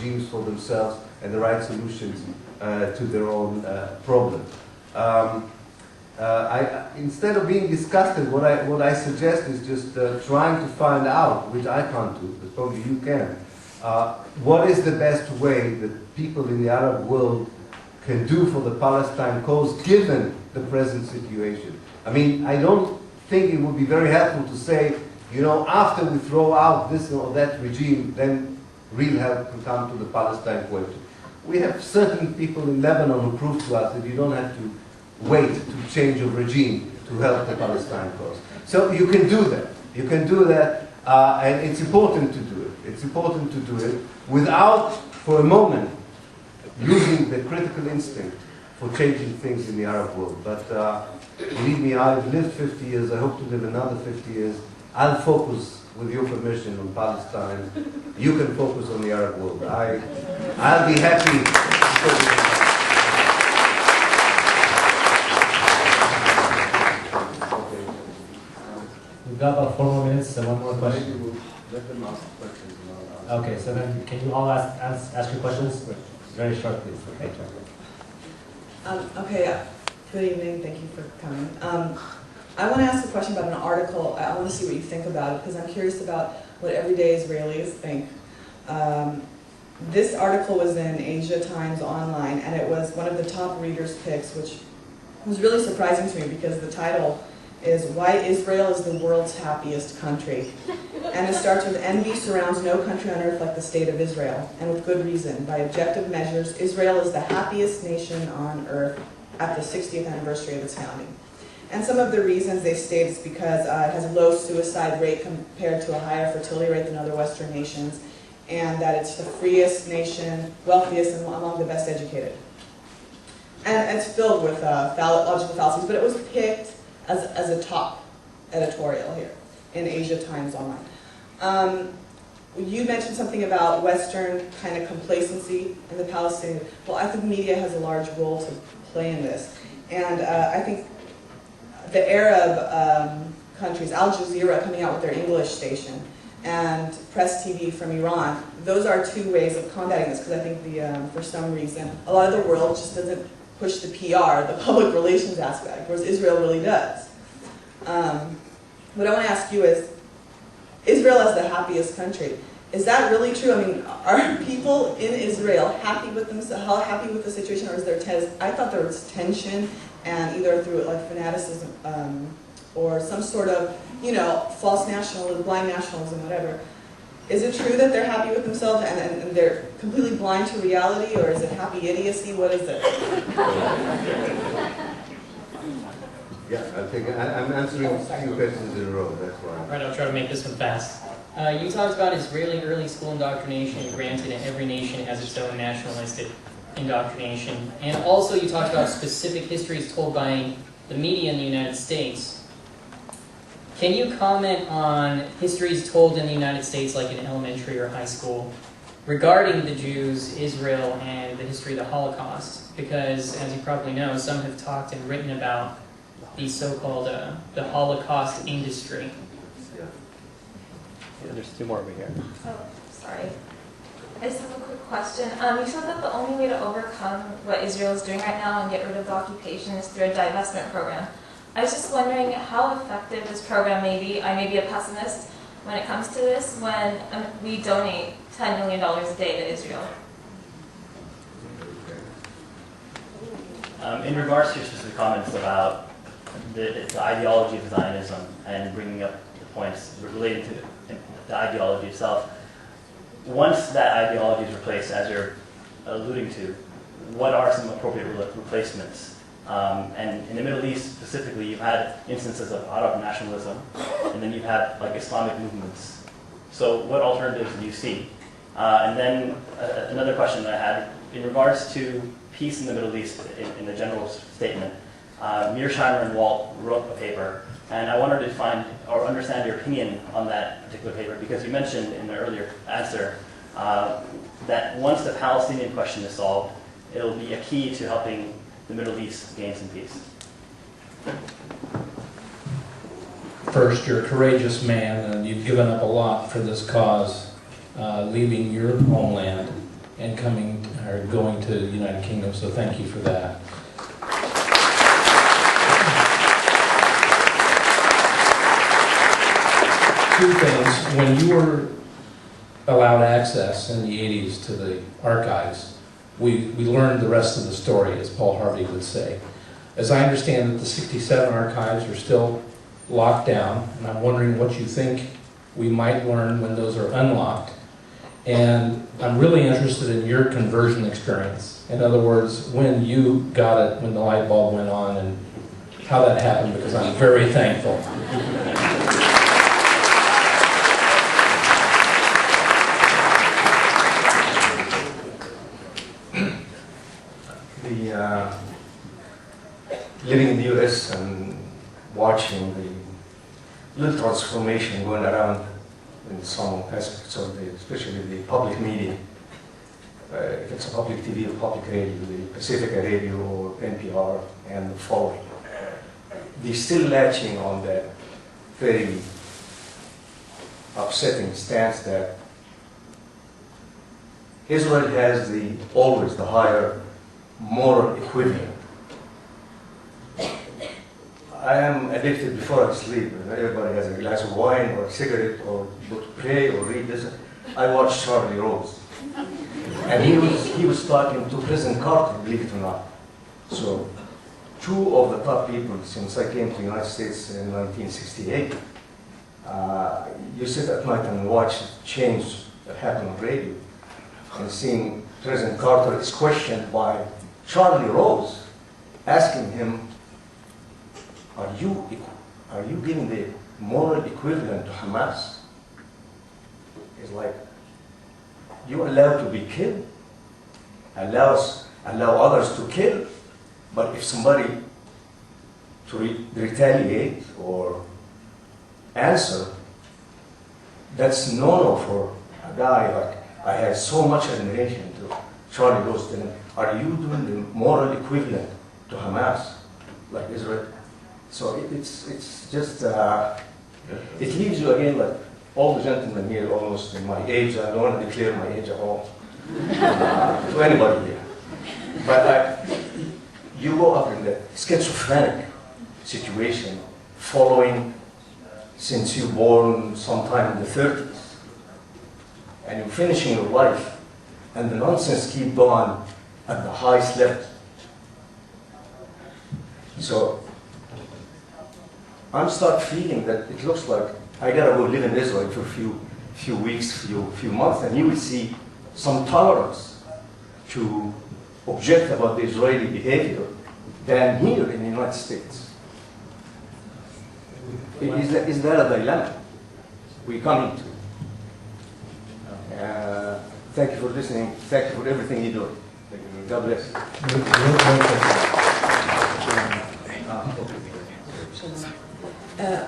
regimes for themselves and the right solutions to their own problem. Instead of being disgusted, what I suggest is just trying to find out, which I can't do, but probably you can, what is the best way that people in the Arab world can do for the Palestine cause given the present situation. I mean, I don't think it would be very helpful to say, you know, after we throw out this or that regime, then real help can come to the Palestine question. We have certain people in Lebanon who prove to us that you don't have to wait to change of regime to help the Palestine cause. So you can do that. You can do that, and it's important to do it. It's important to do it without, for a moment, losing the critical instinct for changing things in the Arab world. But believe me, I've lived 50 years. I hope to live another 50 years. I'll focus, with your permission, on Palestine. You can focus on the Arab world. I'll be happy to focus. We've got about 4 more minutes, so one more question. Maybe we'll let them ask questions. And I'll answer. Okay, so then can you all ask your questions? Very short, please. Okay. Okay, good evening. Thank you for coming. I want to ask a question about an article. I want to see what you think about it because I'm curious about what everyday Israelis think. This article was in Asia Times Online, and it was one of the top readers' picks, which was really surprising to me because the title is "Why Israel is the World's Happiest Country." And it starts with, "Envy surrounds no country on earth like the state of Israel, and with good reason. By objective measures, Israel is the happiest nation on earth at the 60th anniversary of its founding." And some of the reasons they state is because it has a low suicide rate compared to a higher fertility rate than other Western nations, and that it's the freest nation, wealthiest, and among the best educated. And it's filled with logical fallacies, but it was picked as a top editorial here in Asia Times Online. You mentioned something about Western kind of complacency in the Palestinian. Well, I think media has a large role to play in this. And I think the Arab countries, Al Jazeera coming out with their English station, and Press TV from Iran, those are two ways of combating this, because I think for some reason, a lot of the world just doesn't push the PR, the public relations aspect, whereas Israel really does. What I want to ask you is, Israel as the happiest country, is that really true? I mean, are people in Israel happy with themselves, happy with the situation, or is there I thought there was tension, and either through like fanaticism or some sort of, you know, false nationalism, blind nationalism, whatever. Is it true that they're happy with themselves and they're completely blind to reality, or is it happy idiocy? What is it? Yeah, I'm answering a few questions in a row, that's why. All right, I'll try to make this one fast. You talked about Israeli early school indoctrination. Granted, every nation has its own nationalistic indoctrination. And also you talked about specific histories told by the media in the United States. Can you comment on histories told in the United States, like in elementary or high school, regarding the Jews, Israel, and the history of the Holocaust? Because, as you probably know, some have talked and written about the so-called the Holocaust industry. Yeah, there's 2 more over here. Oh, sorry. I just have a quick question. You said that the only way to overcome what Israel is doing right now and get rid of the occupation is through a divestment program. I was just wondering how effective this program may be. I may be a pessimist when it comes to this, when we donate $10 million a day to Israel. In regards to your specific comments about the ideology of Zionism and bringing up the points related to the ideology itself, once that ideology is replaced, as you're alluding to, what are some appropriate replacements? And in the Middle East specifically, you've had instances of Arab nationalism, and then you've had like Islamic movements. So what alternatives do you see? And then another question that I had, in regards to peace in the Middle East, in the general statement, Mearsheimer and Walt wrote a paper, and I wanted to find or understand your opinion on that particular paper, because you mentioned in the earlier answer that once the Palestinian question is solved, it'll be a key to helping the Middle East gain some peace. First, you're a courageous man, and you've given up a lot for this cause, leaving your homeland and coming or going to the United Kingdom. So thank you for that. Two things. When you were allowed access in the 80s to the archives, we learned the rest of the story, as Paul Harvey would say. As I understand it, the 67 archives are still locked down, and I'm wondering what you think we might learn when those are unlocked. And I'm really interested in your conversion experience. In other words, when you got it, when the light bulb went on, and how that happened, because I'm very thankful. Living in the US and watching the little transformation going around in some aspects of especially the public media. If it's a public TV or public radio, the Pacifica Radio or NPR and the following. They're still latching on that very upsetting stance that Israel has always the higher moral equivalent. I am addicted before I sleep. Everybody has a glass of wine or a cigarette or go to pray or read this. I watch Charlie Rose. And he was talking to President Carter, believe it or not. So two of the top people since I came to the United States in 1968, you sit at night and watch change that happened on radio. And seeing President Carter is questioned by Charlie Rose, asking him, are you giving the moral equivalent to Hamas? It's like, you allow to be killed, allow others to kill, but if somebody to retaliate or answer, that's no for a guy like, I have so much admiration to Charlie Rose telling, are you doing the moral equivalent to Hamas, like Israel? So it's just, it leaves you again like all the gentlemen here almost in my age. I don't want to declare my age at all to anybody here. But you go up in the schizophrenic situation following since you born sometime in the 30s. And you're finishing your life, and the nonsense keep going at the highest level. So I'm start feeling that it looks like I gotta go live in Israel for a few weeks, few months, and you will see some tolerance to object about the Israeli behavior than here in the United States. Is that a dilemma we come into? Thank you for listening. Thank you for everything you do. God bless.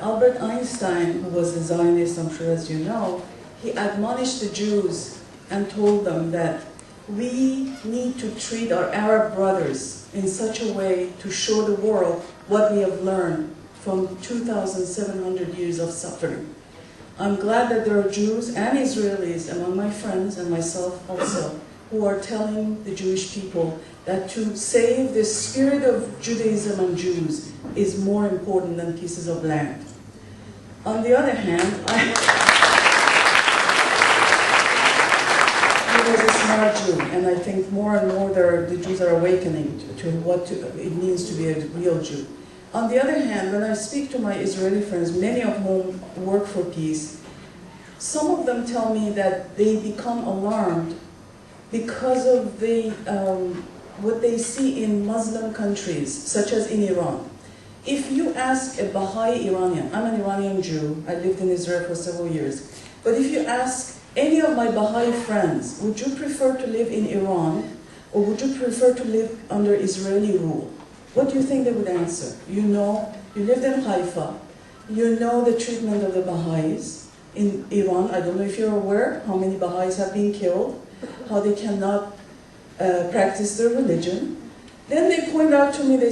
Albert Einstein, who was a Zionist, I'm sure as you know, he admonished the Jews and told them that we need to treat our Arab brothers in such a way to show the world what we have learned from 2,700 years of suffering. I'm glad that there are Jews and Israelis among my friends and myself also who are telling the Jewish people that to save the spirit of Judaism and Jews is more important than pieces of land. On the other hand, he was a smart Jew, and I think more and more the Jews are awakening to what it means to be a real Jew. On the other hand, when I speak to my Israeli friends, many of whom work for peace, some of them tell me that they become alarmed because of what they see in Muslim countries, such as in Iran. If you ask a Baha'i Iranian, I'm an Iranian Jew, I lived in Israel for several years, but if you ask any of my Baha'i friends, would you prefer to live in Iran or would you prefer to live under Israeli rule? What do you think they would answer? You know, you lived in Haifa, you know the treatment of the Baha'is in Iran. I don't know if you're aware how many Baha'is have been killed, how they cannot practice their religion. Then they point out to me, they